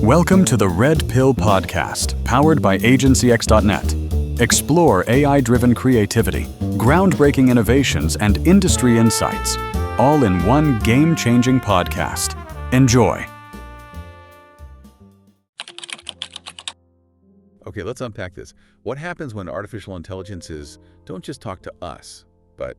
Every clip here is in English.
Welcome to the Red Pill Podcast, powered by AgencyX.net. Explore AI-driven creativity, groundbreaking innovations, and industry insights, all in one game-changing podcast. Enjoy. Okay, let's unpack this. What happens when artificial intelligences don't just talk to us, but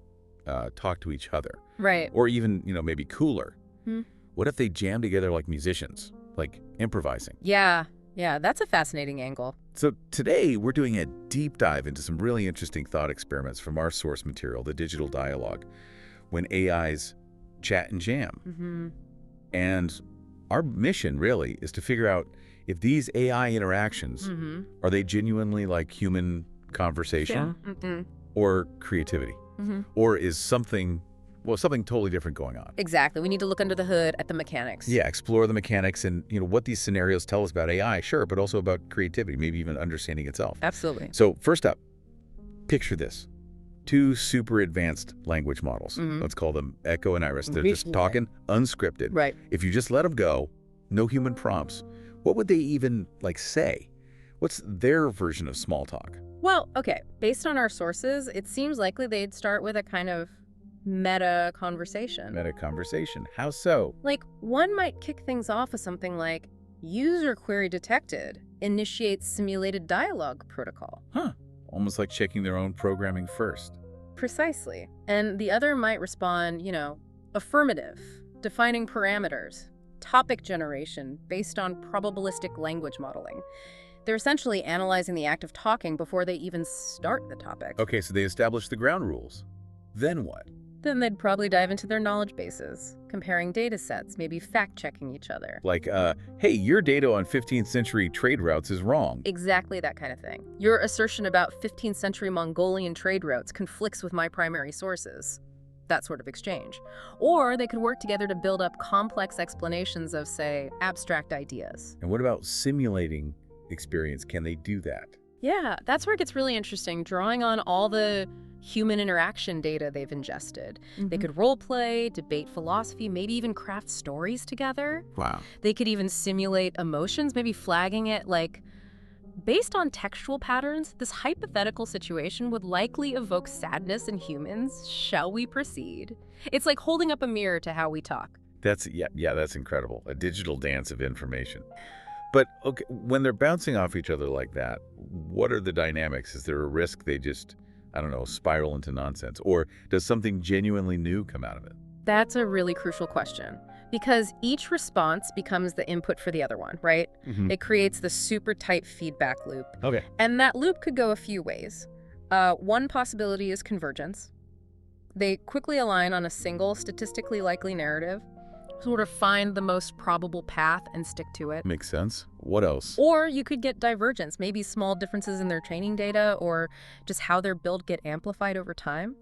talk to each other? Right. Or even, maybe cooler. Hmm. What if they jam together like musicians, like improvising? Yeah, that's a fascinating angle. So today, we're doing a deep dive into some really interesting thought experiments from our source material, the digital dialogue, when AIs chat and jam. Mm-hmm. And our mission, really, is to figure out if these AI interactions, are they genuinely like human conversation or creativity? Or is something totally different going on? Exactly. We need to look under the hood at the mechanics. Yeah, explore the mechanics and what these scenarios tell us about AI, sure, but also about creativity, maybe even understanding itself. Absolutely. So first up, picture this. Two super advanced language models. Let's call them Echo and Iris. They're just talking unscripted. Right. If you just let them go, no human prompts, what would they even say? What's their version of small talk? Well, okay. Based on our sources, it seems likely they'd start with a kind of meta conversation. Meta conversation. How so? Like, one might kick things off with something like, user query detected, initiates simulated dialogue protocol. Huh. Almost like checking their own programming first. Precisely. And the other might respond, affirmative, defining parameters, topic generation based on probabilistic language modeling. They're essentially analyzing the act of talking before they even start the topic. Okay, so they establish the ground rules. Then what? Then they'd probably dive into their knowledge bases, comparing data sets, maybe fact-checking each other. Like, hey, your data on 15th century trade routes is wrong. Exactly that kind of thing. Your assertion about 15th century Mongolian trade routes conflicts with my primary sources. That sort of exchange. Or they could work together to build up complex explanations of, say, abstract ideas. And what about simulating experience? Can they do that? Yeah, that's where it gets really interesting, drawing on all the human interaction data they've ingested. They could role play, debate philosophy, maybe even craft stories together. Wow. They could even simulate emotions, maybe flagging it like, based on textual patterns, this hypothetical situation would likely evoke sadness in humans. Shall we proceed? It's like holding up a mirror to how we talk. That's incredible. A digital dance of information. But okay, when they're bouncing off each other like that, what are the dynamics? Is there a risk they just, spiral into nonsense? Or does something genuinely new come out of it? That's a really crucial question, because each response becomes the input for the other one, right? It creates the super tight feedback loop. Okay. And that loop could go a few ways. One possibility is convergence. They quickly align on a single statistically likely narrative, sort of find the most probable path and stick to it. Makes sense. What else? Or you could get divergence, maybe small differences in their training data or just how their build get amplified over time.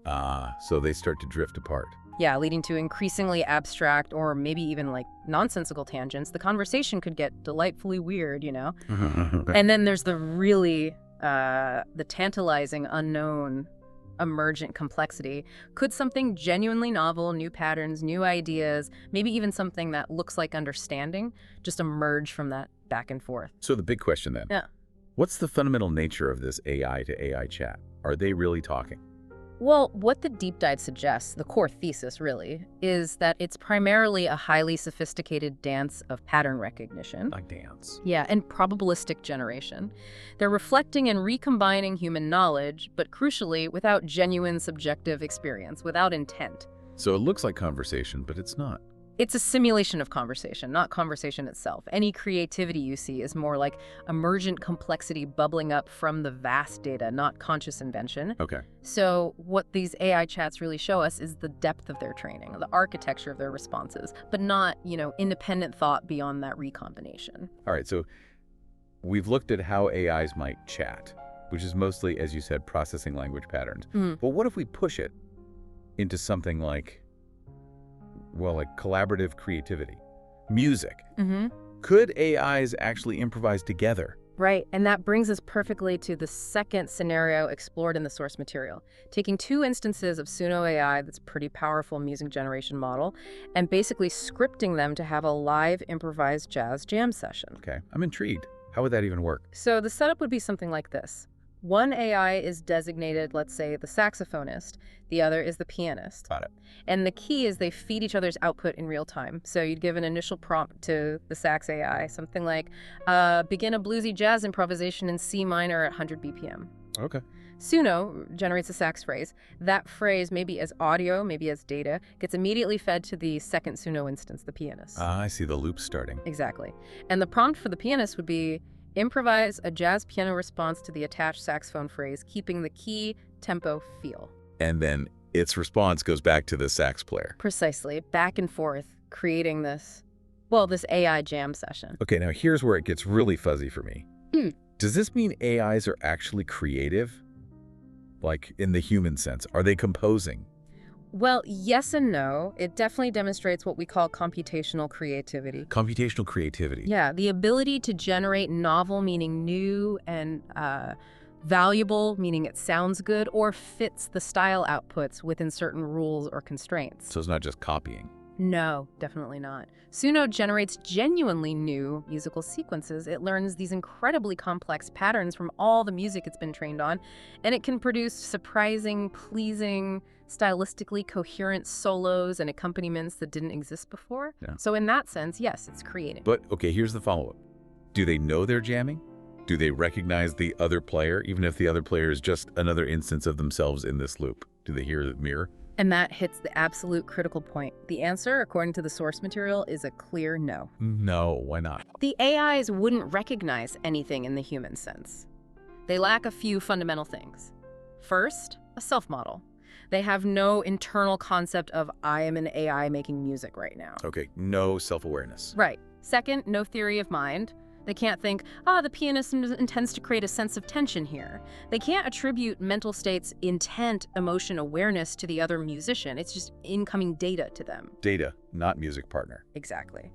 So they start to drift apart. Yeah, leading to increasingly abstract or maybe even nonsensical tangents. The conversation could get delightfully weird, And then there's the really, the tantalizing unknown emergent complexity. Could something genuinely novel, new patterns, new ideas, maybe even something that looks like understanding, just emerge from that back and forth? So the big question then. Yeah. What's the fundamental nature of this AI to AI chat? Are they really talking? Well, what the deep dive suggests, the core thesis really, is that it's primarily a highly sophisticated dance of pattern recognition. A dance. Yeah, and probabilistic generation. They're reflecting and recombining human knowledge, but crucially, without genuine subjective experience, without intent. So it looks like conversation, but it's not. It's a simulation of conversation, not conversation itself. Any creativity you see is more like emergent complexity bubbling up from the vast data, not conscious invention. Okay. So what these AI chats really show us is the depth of their training, the architecture of their responses, but not, independent thought beyond that recombination. All right, so we've looked at how AIs might chat, which is mostly, as you said, processing language patterns. But what if we push it into something like collaborative creativity, music? Could AIs actually improvise together Right, and that brings us perfectly to the second scenario explored in the source material, taking two instances of Suno AI, that's a pretty powerful music generation model, and basically scripting them to have a live improvised jazz jam session. Okay, I'm intrigued. How would that even work? So the setup would be something like this. One AI is designated, let's say, the saxophonist. The other is the pianist. Got it. And the key is they feed each other's output in real time. So you'd give an initial prompt to the sax AI, something like, begin a bluesy jazz improvisation in C minor at 100 BPM. Okay. Suno generates a sax phrase. That phrase, maybe as audio, maybe as data, gets immediately fed to the second Suno instance, the pianist. I see the loop starting. Exactly. And the prompt for the pianist would be, improvise a jazz piano response to the attached saxophone phrase, keeping the key, tempo, feel. And then its response goes back to the sax player. Precisely. Back and forth, creating this AI jam session. Okay, now here's where it gets really fuzzy for me. Does this mean AIs are actually creative? Like, in the human sense, are they composing? Well, yes and no. It definitely demonstrates what we call computational creativity. Computational creativity. Yeah, the ability to generate novel, meaning new, and valuable, meaning it sounds good, or fits the style outputs within certain rules or constraints. So it's not just copying. No, definitely not. Suno generates genuinely new musical sequences. It learns these incredibly complex patterns from all the music it's been trained on, and it can produce surprising, pleasing, stylistically coherent solos and accompaniments that didn't exist before. Yeah. So in that sense, yes, it's creative. But, okay, here's the follow-up. Do they know they're jamming? Do they recognize the other player, even if the other player is just another instance of themselves in this loop? Do they hear the mirror? And that hits the absolute critical point. The answer, according to the source material, is a clear no. No, why not? The AIs wouldn't recognize anything in the human sense. They lack a few fundamental things. First, a self-model. They have no internal concept of, I am an AI making music right now. Okay, no self-awareness. Right. Second, no theory of mind. They can't think, the pianist intends to create a sense of tension here. They can't attribute mental states, intent, emotion, awareness to the other musician. It's just incoming data to them. Data, not music partner. Exactly.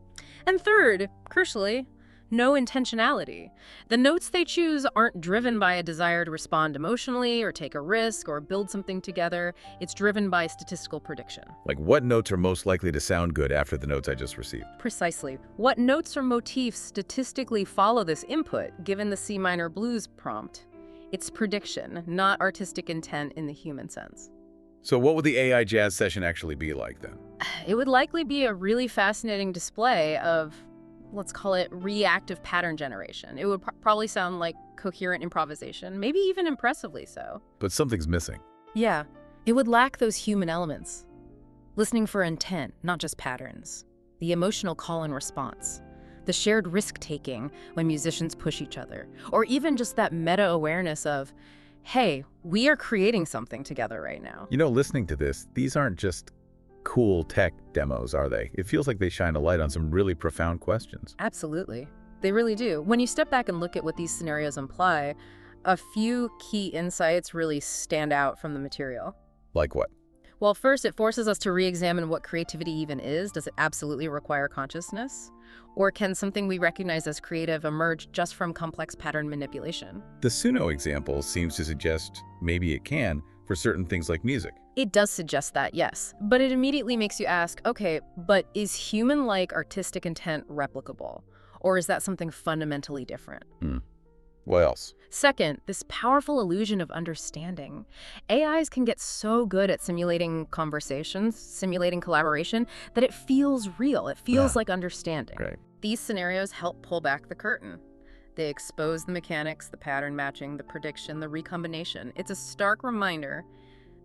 And third, crucially, no intentionality. The notes they choose aren't driven by a desire to respond emotionally or take a risk or build something together. It's driven by statistical prediction. Like, what notes are most likely to sound good after the notes I just received? Precisely. What notes or motifs statistically follow this input, given the C minor blues prompt? It's prediction, not artistic intent in the human sense. So what would the AI jazz session actually be like then? It would likely be a really fascinating display of, let's call it, reactive pattern generation. It would probably sound like coherent improvisation, maybe even impressively so. But something's missing. Yeah, it would lack those human elements. Listening for intent, not just patterns. The emotional call and response. The shared risk-taking when musicians push each other. Or even just that meta-awareness of, hey, we are creating something together right now. You know, listening to this, these aren't just cool tech demos, are they? It feels like they shine a light on some really profound questions. Absolutely. They really do. When you step back and look at what these scenarios imply, a few key insights really stand out from the material. Like what? Well, first, it forces us to re-examine what creativity even is. Does it absolutely require consciousness? Or can something we recognize as creative emerge just from complex pattern manipulation? The Suno example seems to suggest maybe it can for certain things like music. It does suggest that, yes. But it immediately makes you ask, okay, but is human-like artistic intent replicable? Or is that something fundamentally different? What else? Second, this powerful illusion of understanding. AIs can get so good at simulating conversations, simulating collaboration, that it feels real. It feels like understanding. Right. These scenarios help pull back the curtain. They expose the mechanics, the pattern matching, the prediction, the recombination. It's a stark reminder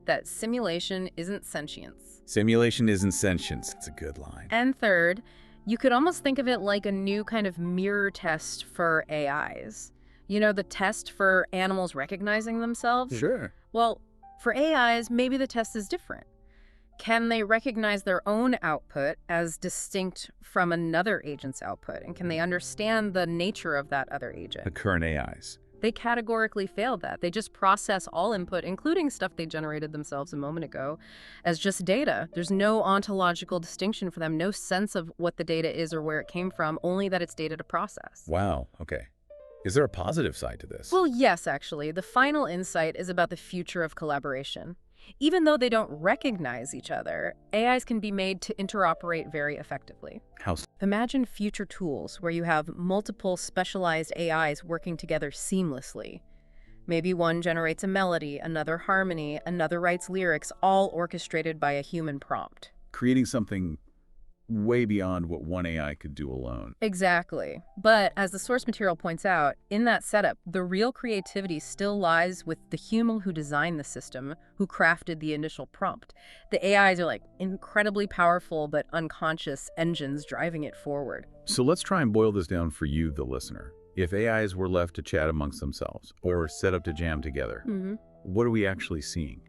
that simulation isn't sentience. Simulation isn't sentience. It's a good line. And third, you could almost think of it like a new kind of mirror test for AIs. You know, the test for animals recognizing themselves? Sure. Well, for AIs, maybe the test is different. Can they recognize their own output as distinct from another agent's output? And can they understand the nature of that other agent? The current AIs. They categorically failed that. They just process all input, including stuff they generated themselves a moment ago, as just data. There's no ontological distinction for them, no sense of what the data is or where it came from, only that it's data to process. Wow, okay. Is there a positive side to this? Well, yes, actually. The final insight is about the future of collaboration. Even though they don't recognize each other, AIs can be made to interoperate very effectively. How? Imagine future tools where you have multiple specialized AIs working together seamlessly. Maybe one generates a melody, another harmony, another writes lyrics, all orchestrated by a human prompt. Creating something way beyond what one AI could do alone. Exactly. But as the source material points out, in that setup, the real creativity still lies with the human who designed the system, who crafted the initial prompt. The AIs are like incredibly powerful but unconscious engines driving it forward. So let's try and boil this down for you, the listener. If AIs were left to chat amongst themselves or set up to jam together, what are we actually seeing?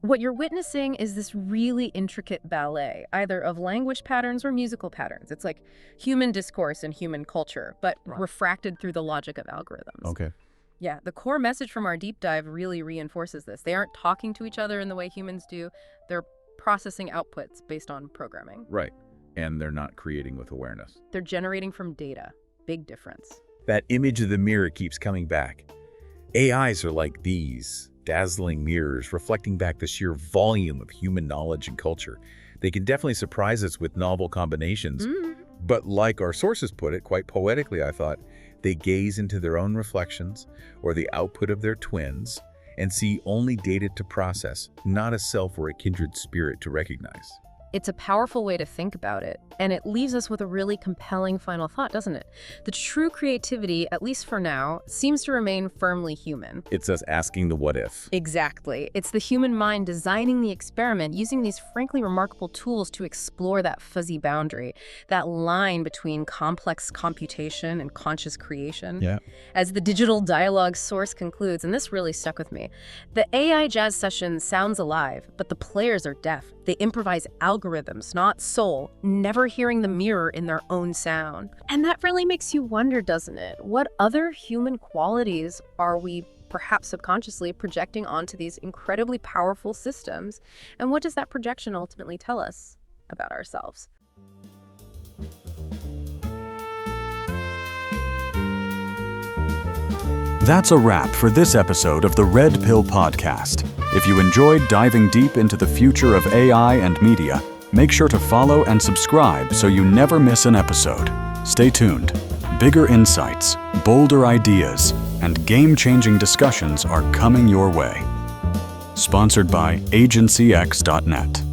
What you're witnessing is this really intricate ballet, either of language patterns or musical patterns. It's like human discourse and human culture, but refracted through the logic of algorithms. Okay. Yeah, the core message from our deep dive really reinforces this. They aren't talking to each other in the way humans do. They're processing outputs based on programming. Right. And they're not creating with awareness. They're generating from data. Big difference. That image of the mirror keeps coming back. AIs are like these dazzling mirrors reflecting back the sheer volume of human knowledge and culture. They can definitely surprise us with novel combinations, but like our sources put it, quite poetically, I thought, they gaze into their own reflections or the output of their twins and see only data to process, not a self or a kindred spirit to recognize. It's a powerful way to think about it, and it leaves us with a really compelling final thought, doesn't it? The true creativity, at least for now, seems to remain firmly human. It's us asking the what if. Exactly. It's the human mind designing the experiment, using these frankly remarkable tools to explore that fuzzy boundary, that line between complex computation and conscious creation. Yeah. As the digital dialogue source concludes, and this really stuck with me, the AI jazz session sounds alive, but the players are deaf. They improvise algorithms, not soul, never hearing the mirror in their own sound. And that really makes you wonder, doesn't it? What other human qualities are we perhaps subconsciously projecting onto these incredibly powerful systems? And what does that projection ultimately tell us about ourselves? That's a wrap for this episode of the Red Pill Podcast. If you enjoyed diving deep into the future of AI and media, make sure to follow and subscribe so you never miss an episode. Stay tuned. Bigger insights, bolder ideas, and game-changing discussions are coming your way. Sponsored by agencyx.net.